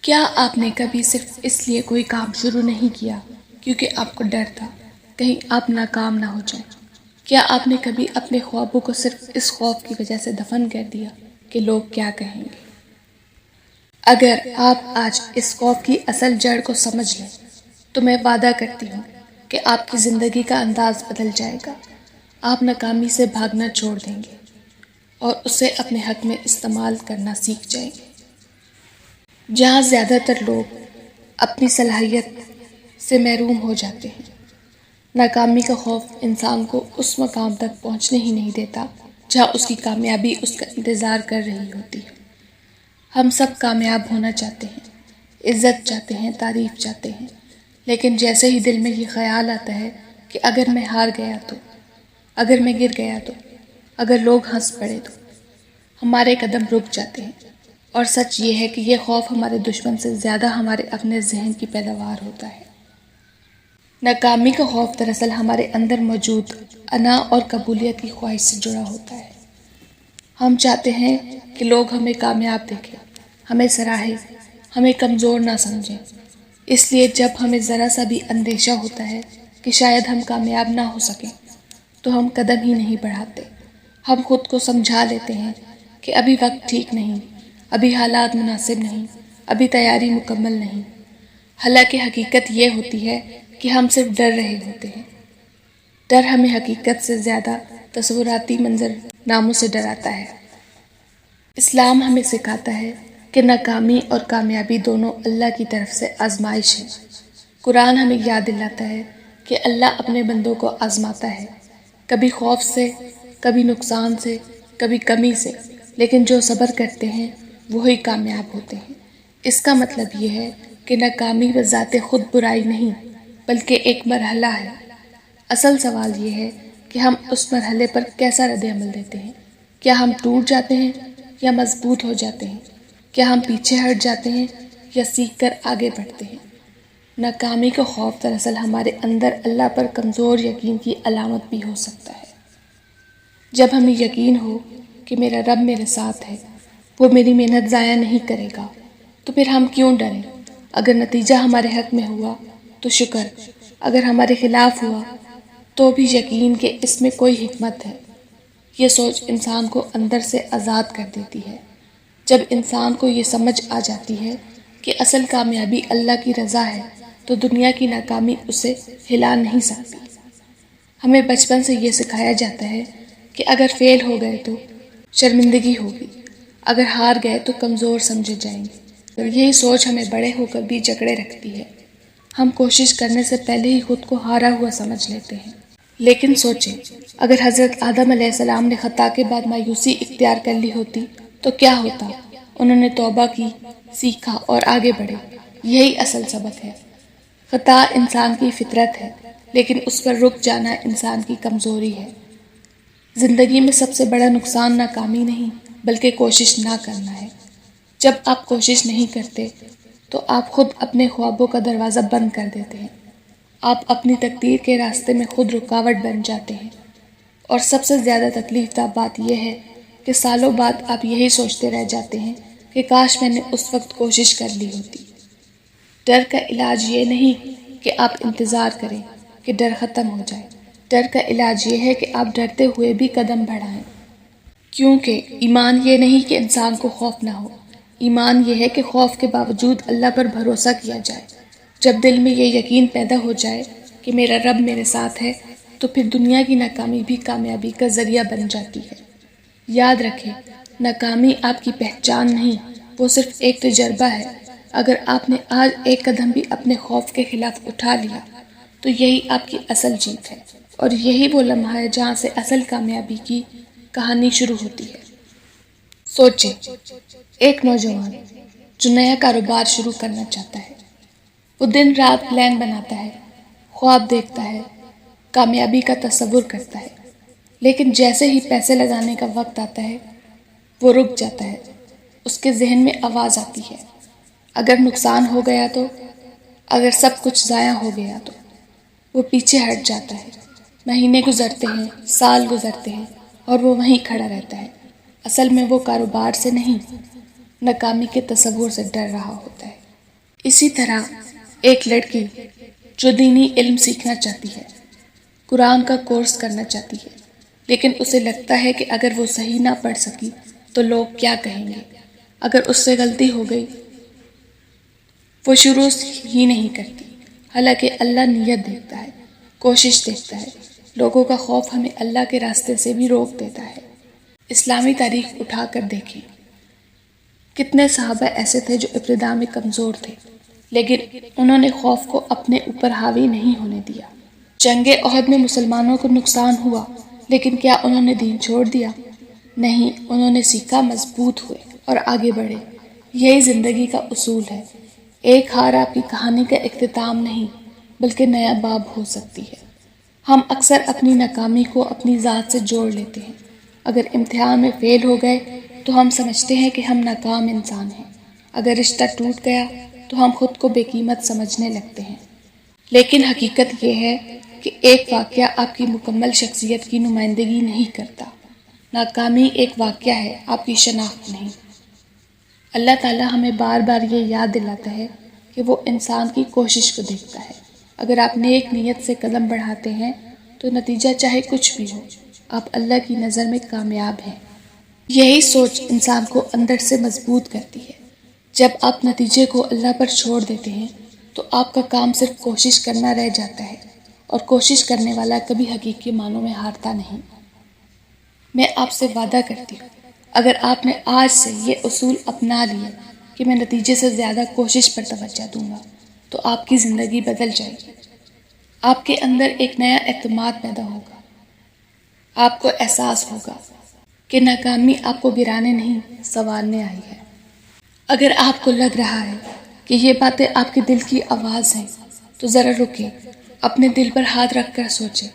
کیا آپ نے کبھی صرف اس لیے کوئی کام شروع نہیں کیا کیونکہ آپ کو ڈر تھا کہیں آپ ناکام نہ ہو جائیں؟ کیا آپ نے کبھی اپنے خوابوں کو صرف اس خوف کی وجہ سے دفن کر دیا کہ لوگ کیا کہیں گے؟ اگر آپ آج اس خوف کی اصل جڑ کو سمجھ لیں تو میں وعدہ کرتی ہوں کہ آپ کی زندگی کا انداز بدل جائے گا۔ آپ ناکامی سے بھاگنا چھوڑ دیں گے اور اسے اپنے حق میں استعمال کرنا سیکھ جائیں گے۔ جہاں زیادہ تر لوگ اپنی صلاحیت سے محروم ہو جاتے ہیں، ناکامی کا خوف انسان کو اس مقام تک پہنچنے ہی نہیں دیتا جہاں اس کی کامیابی اس کا انتظار کر رہی ہوتی ہے۔ ہم سب کامیاب ہونا چاہتے ہیں، عزت چاہتے ہیں، تعریف چاہتے ہیں، لیکن جیسے ہی دل میں یہ خیال آتا ہے کہ اگر میں ہار گیا تو، اگر میں گر گیا تو، اگر لوگ ہنس پڑے تو، ہمارے قدم رک جاتے ہیں۔ اور سچ یہ ہے کہ یہ خوف ہمارے دشمن سے زیادہ ہمارے اپنے ذہن کی پیداوار ہوتا ہے۔ ناکامی کا خوف دراصل ہمارے اندر موجود انا اور قبولیت کی خواہش سے جڑا ہوتا ہے۔ ہم چاہتے ہیں کہ لوگ ہمیں کامیاب دیکھیں، ہمیں سراہیں، ہمیں کمزور نہ سمجھیں۔ اس لیے جب ہمیں ذرا سا بھی اندیشہ ہوتا ہے کہ شاید ہم کامیاب نہ ہو سکیں تو ہم قدم ہی نہیں بڑھاتے۔ ہم خود کو سمجھا لیتے ہیں کہ ابھی وقت ٹھیک نہیں، ابھی حالات مناسب نہیں، ابھی تیاری مکمل نہیں۔ حالانکہ حقیقت یہ ہوتی ہے کہ ہم صرف ڈر رہے ہوتے ہیں۔ ڈر ہمیں حقیقت سے زیادہ تصوراتی منظر ناموں سے ڈراتا ہے۔ اسلام ہمیں سکھاتا ہے کہ ناکامی اور کامیابی دونوں اللہ کی طرف سے آزمائش ہے۔ قرآن ہمیں یاد دلاتا ہے کہ اللہ اپنے بندوں کو آزماتا ہے، کبھی خوف سے، کبھی نقصان سے، کبھی کمی سے، لیکن جو صبر کرتے ہیں وہی کامیاب ہوتے ہیں۔ اس کا مطلب یہ ہے کہ ناکامی بذات خود برائی نہیں بلکہ ایک مرحلہ ہے۔ اصل سوال یہ ہے کہ ہم اس مرحلے پر کیسا رد عمل دیتے ہیں۔ کیا ہم ٹوٹ جاتے ہیں یا مضبوط ہو جاتے ہیں؟ کیا ہم پیچھے ہٹ جاتے ہیں یا سیکھ کر آگے بڑھتے ہیں؟ ناکامی کا خوف دراصل ہمارے اندر اللہ پر کمزور یقین کی علامت بھی ہو سکتا ہے۔ جب ہمیں یقین ہو کہ میرا رب میرے ساتھ ہے، وہ میری محنت ضائع نہیں کرے گا، تو پھر ہم کیوں ڈریں؟ اگر نتیجہ ہمارے حق میں ہوا تو شکر، اگر ہمارے خلاف ہوا تو بھی یقین کہ اس میں کوئی حکمت ہے۔ یہ سوچ انسان کو اندر سے آزاد کر دیتی ہے۔ جب انسان کو یہ سمجھ آ جاتی ہے کہ اصل کامیابی اللہ کی رضا ہے تو دنیا کی ناکامی اسے ہلا نہیں سکتی۔ ہمیں بچپن سے یہ سکھایا جاتا ہے کہ اگر فیل ہو گئے تو شرمندگی ہوگی، اگر ہار گئے تو کمزور سمجھے جائیں گے۔ اور یہی سوچ ہمیں بڑے ہو کر بھی جکڑے رکھتی ہے۔ ہم کوشش کرنے سے پہلے ہی خود کو ہارا ہوا سمجھ لیتے ہیں۔ لیکن سوچیں، اگر حضرت آدم علیہ السلام نے خطا کے بعد مایوسی اختیار کر لی ہوتی تو کیا ہوتا؟ انہوں نے توبہ کی، سیکھا اور آگے بڑھے۔ یہی اصل سبق ہے۔ خطا انسان کی فطرت ہے، لیکن اس پر رک جانا انسان کی کمزوری ہے۔ زندگی میں سب سے بڑا نقصان ناکامی نہیں بلکہ کوشش نہ کرنا ہے۔ جب آپ کوشش نہیں کرتے تو آپ خود اپنے خوابوں کا دروازہ بند کر دیتے ہیں۔ آپ اپنی تقدیر کے راستے میں خود رکاوٹ بن جاتے ہیں۔ اور سب سے زیادہ تکلیف دہ بات یہ ہے کہ سالوں بعد آپ یہی سوچتے رہ جاتے ہیں کہ کاش میں نے اس وقت کوشش کر لی ہوتی۔ ڈر کا علاج یہ نہیں کہ آپ انتظار کریں کہ ڈر ختم ہو جائے۔ ڈر کا علاج یہ ہے کہ آپ ڈرتے ہوئے بھی قدم بڑھائیں۔ کیونکہ ایمان یہ نہیں کہ انسان کو خوف نہ ہو، ایمان یہ ہے کہ خوف کے باوجود اللہ پر بھروسہ کیا جائے۔ جب دل میں یہ یقین پیدا ہو جائے کہ میرا رب میرے ساتھ ہے تو پھر دنیا کی ناکامی بھی کامیابی کا ذریعہ بن جاتی ہے۔ یاد رکھیں، ناکامی آپ کی پہچان نہیں، وہ صرف ایک تجربہ ہے۔ اگر آپ نے آج ایک قدم بھی اپنے خوف کے خلاف اٹھا لیا تو یہی آپ کی اصل جیت ہے، اور یہی وہ لمحہ ہے جہاں سے اصل کامیابی کی کہانی شروع ہوتی ہے۔ سوچیں، ایک نوجوان جو نیا کاروبار شروع کرنا چاہتا ہے، وہ دن رات پلان بناتا ہے، خواب دیکھتا ہے، کامیابی کا تصور کرتا ہے، لیکن جیسے ہی پیسے لگانے کا وقت آتا ہے وہ رک جاتا ہے۔ اس کے ذہن میں آواز آتی ہے، اگر نقصان ہو گیا تو، اگر سب کچھ ضائع ہو گیا تو۔ وہ پیچھے ہٹ جاتا ہے۔ مہینے گزرتے ہیں، سال گزرتے ہیں، اور وہ وہیں کھڑا رہتا ہے۔ اصل میں وہ کاروبار سے نہیں، ناکامی کے تصور سے ڈر رہا ہوتا ہے۔ اسی طرح ایک لڑکی جو دینی علم سیکھنا چاہتی ہے، قرآن کا کورس کرنا چاہتی ہے، لیکن اسے لگتا ہے کہ اگر وہ صحیح نہ پڑھ سکی تو لوگ کیا کہیں گے، اگر اس سے غلطی ہو گئی، وہ شروع ہی نہیں کرتی، حالانکہ اللہ نیت دیکھتا ہے، کوشش دیکھتا ہے۔ لوگوں کا خوف ہمیں اللہ کے راستے سے بھی روک دیتا ہے۔ اسلامی تاریخ اٹھا کر دیکھیں، کتنے صحابہ ایسے تھے جو ابتدا میں کمزور تھے، لیکن انہوں نے خوف کو اپنے اوپر حاوی نہیں ہونے دیا۔ جنگ احد میں مسلمانوں کو نقصان ہوا، لیکن کیا انہوں نے دین چھوڑ دیا؟ نہیں، انہوں نے سیکھا، مضبوط ہوئے اور آگے بڑھے۔ یہی زندگی کا اصول ہے۔ ایک ہار آپ کی کہانی کا اختتام نہیں، بلکہ نیا باب ہو سکتی ہے۔ ہم اکثر اپنی ناکامی کو اپنی ذات سے جوڑ لیتے ہیں۔ اگر امتحان میں فیل ہو گئے تو ہم سمجھتے ہیں کہ ہم ناکام انسان ہیں۔ اگر رشتہ ٹوٹ گیا تو ہم خود کو بے قیمت سمجھنے لگتے ہیں۔ لیکن حقیقت یہ ہے کہ ایک واقعہ آپ کی مکمل شخصیت کی نمائندگی نہیں کرتا۔ ناکامی ایک واقعہ ہے، آپ کی شناخت نہیں۔ اللہ تعالیٰ ہمیں بار بار یہ یاد دلاتا ہے کہ وہ انسان کی کوشش کو دیکھتا ہے۔ اگر آپ نیک نیت سے قدم بڑھاتے ہیں تو نتیجہ چاہے کچھ بھی ہو، آپ اللہ کی نظر میں کامیاب ہیں۔ یہی سوچ انسان کو اندر سے مضبوط کرتی ہے۔ جب آپ نتیجے کو اللہ پر چھوڑ دیتے ہیں تو آپ کا کام صرف کوشش کرنا رہ جاتا ہے، اور کوشش کرنے والا کبھی حقیقی معنوں میں ہارتا نہیں۔ میں آپ سے وعدہ کرتی ہوں، اگر آپ نے آج سے یہ اصول اپنا لیے کہ میں نتیجے سے زیادہ کوشش پر توجہ دوں گا، تو آپ کی زندگی بدل جائے گی۔ آپ کے اندر ایک نیا اعتماد پیدا ہوگا۔ آپ کو احساس ہوگا کہ ناکامی آپ کو گرانے نہیں، سنوارنے آئی ہے۔ اگر آپ کو لگ رہا ہے کہ یہ باتیں آپ کے دل کی آواز ہیں، تو ذرا رکیں، اپنے دل پر ہاتھ رکھ کر سوچیں،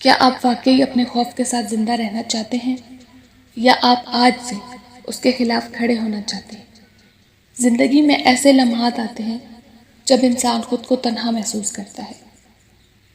کیا آپ واقعی اپنے خوف کے ساتھ زندہ رہنا چاہتے ہیں، یا آپ آج سے اس کے خلاف کھڑے ہونا چاہتے ہیں؟ زندگی میں ایسے لمحات آتے ہیں جب انسان خود کو تنہا محسوس کرتا ہے،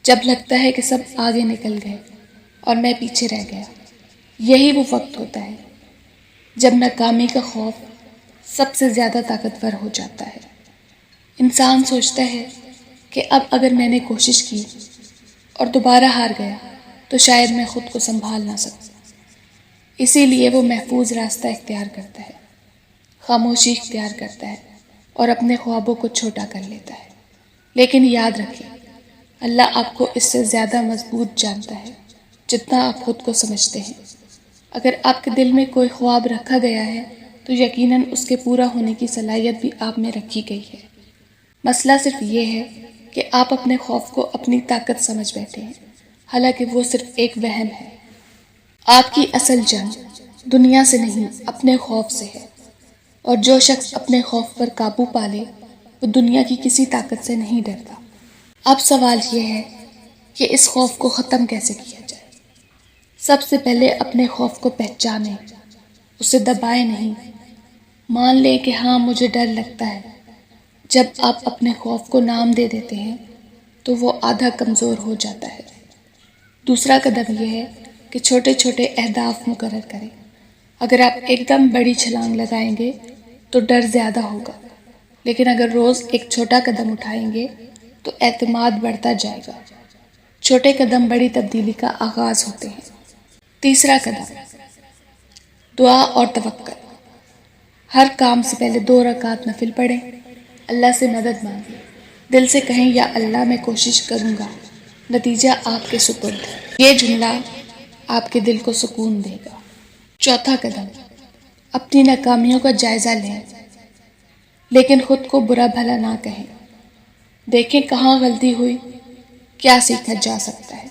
جب لگتا ہے کہ سب آگے نکل گئے اور میں پیچھے رہ گیا۔ یہی وہ وقت ہوتا ہے جب ناکامی کا خوف سب سے زیادہ طاقتور ہو جاتا ہے۔ انسان سوچتا ہے کہ اب اگر میں نے کوشش کی اور دوبارہ ہار گیا تو شاید میں خود کو سنبھال نہ سکوں۔ اسی لیے وہ محفوظ راستہ اختیار کرتا ہے، خاموشی اختیار کرتا ہے اور اپنے خوابوں کو چھوٹا کر لیتا ہے۔ لیکن یاد رکھیں، اللہ آپ کو اس سے زیادہ مضبوط جانتا ہے جتنا آپ خود کو سمجھتے ہیں۔ اگر آپ کے دل میں کوئی خواب رکھا گیا ہے تو یقیناً اس کے پورا ہونے کی صلاحیت بھی آپ میں رکھی گئی ہے۔ مسئلہ صرف یہ ہے کہ آپ اپنے خوف کو اپنی طاقت سمجھ بیٹھے ہیں، حالانکہ وہ صرف ایک وہم ہے۔ آپ کی اصل جنگ دنیا سے نہیں، اپنے خوف سے ہے، اور جو شخص اپنے خوف پر قابو پا لے وہ دنیا کی کسی طاقت سے نہیں ڈرتا۔ اب سوال یہ ہے کہ اس خوف کو ختم کیسے کیا جائے؟ سب سے پہلے اپنے خوف کو پہچانیں، اسے دبائیں نہیں۔ مان لیں کہ ہاں، مجھے ڈر لگتا ہے۔ جب آپ اپنے خوف کو نام دے دیتے ہیں تو وہ آدھا کمزور ہو جاتا ہے۔ دوسرا قدم یہ ہے کہ چھوٹے چھوٹے اہداف مقرر کریں۔ اگر آپ ایک دم بڑی چھلانگ لگائیں گے تو ڈر زیادہ ہوگا، لیکن اگر روز ایک چھوٹا قدم اٹھائیں گے تو اعتماد بڑھتا جائے گا۔ چھوٹے قدم بڑی تبدیلی کا آغاز ہوتے ہیں۔ تیسرا قدم، دعا اور توکل۔ ہر کام سے پہلے 2 رکعت نفل پڑھیں، اللہ سے مدد مانگیں، دل سے کہیں یا اللہ میں کوشش کروں گا، نتیجہ آپ کے سپرد ہے۔ یہ جملہ آپ کے دل کو سکون دے گا۔ چوتھا قدم، اپنی ناکامیوں کا جائزہ لیں، لیکن خود کو برا بھلا نہ کہیں۔ دیکھیں کہاں غلطی ہوئی، کیا سیکھا جا سکتا ہے۔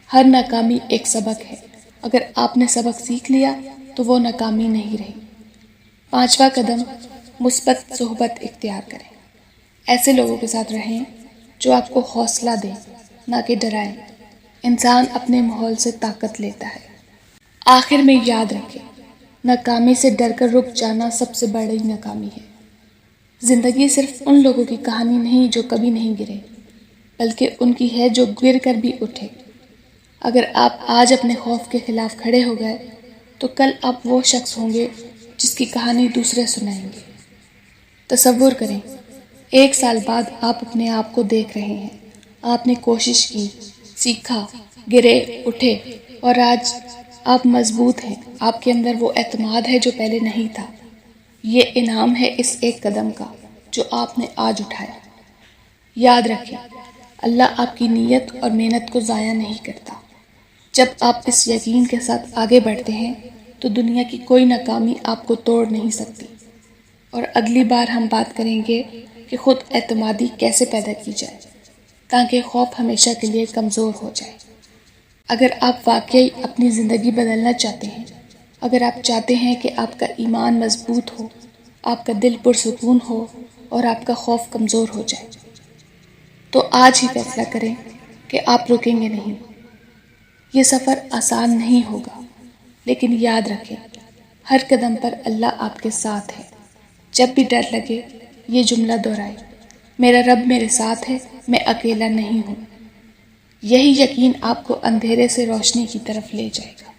ہر ناکامی ایک سبق ہے، اگر آپ نے سبق سیکھ لیا تو وہ ناکامی نہیں رہی۔ پانچواں قدم، مثبت صحبت اختیار کریں۔ ایسے لوگوں کے ساتھ رہیں جو آپ کو حوصلہ دیں، نہ کہ ڈرائیں۔ انسان اپنے ماحول سے طاقت لیتا ہے۔ آخر میں یاد رکھیں، ناکامی سے ڈر کر رک جانا سب سے بڑی ناکامی ہے۔ زندگی صرف ان لوگوں کی کہانی نہیں جو کبھی نہیں گرے، بلکہ ان کی ہے جو گر کر بھی اٹھے۔ اگر آپ آج اپنے خوف کے خلاف کھڑے ہو گئے تو کل آپ وہ شخص ہوں گے جس کی کہانی دوسرے سنائیں گے۔ تصور کریں، 1 سال بعد آپ اپنے آپ کو دیکھ رہے ہیں، آپ نے کوشش کی، سیکھا، گرے، اٹھے، اور آج آپ مضبوط ہیں، آپ کے اندر وہ اعتماد ہے جو پہلے نہیں تھا۔ یہ انعام ہے اس ایک قدم کا جو آپ نے آج اٹھایا۔ یاد رکھیں، اللہ آپ کی نیت اور محنت کو ضائع نہیں کرتا۔ جب آپ اس یقین کے ساتھ آگے بڑھتے ہیں تو دنیا کی کوئی ناکامی آپ کو توڑ نہیں سکتی۔ اور اگلی بار ہم بات کریں گے کہ خود اعتمادی کیسے پیدا کی جائے تاکہ خوف ہمیشہ کے لیے کمزور ہو جائے۔ اگر آپ واقعی اپنی زندگی بدلنا چاہتے ہیں، اگر آپ چاہتے ہیں کہ آپ کا ایمان مضبوط ہو، آپ کا دل پرسکون ہو اور آپ کا خوف کمزور ہو جائے، تو آج ہی فیصلہ کریں کہ آپ رکیں گے نہیں۔ یہ سفر آسان نہیں ہوگا، لیکن یاد رکھیں، ہر قدم پر اللہ آپ کے ساتھ ہے۔ جب بھی ڈر لگے، یہ جملہ دہرائیں، میرا رب میرے ساتھ ہے، میں اکیلا نہیں ہوں۔ یہی یقین آپ کو اندھیرے سے روشنی کی طرف لے جائے گا۔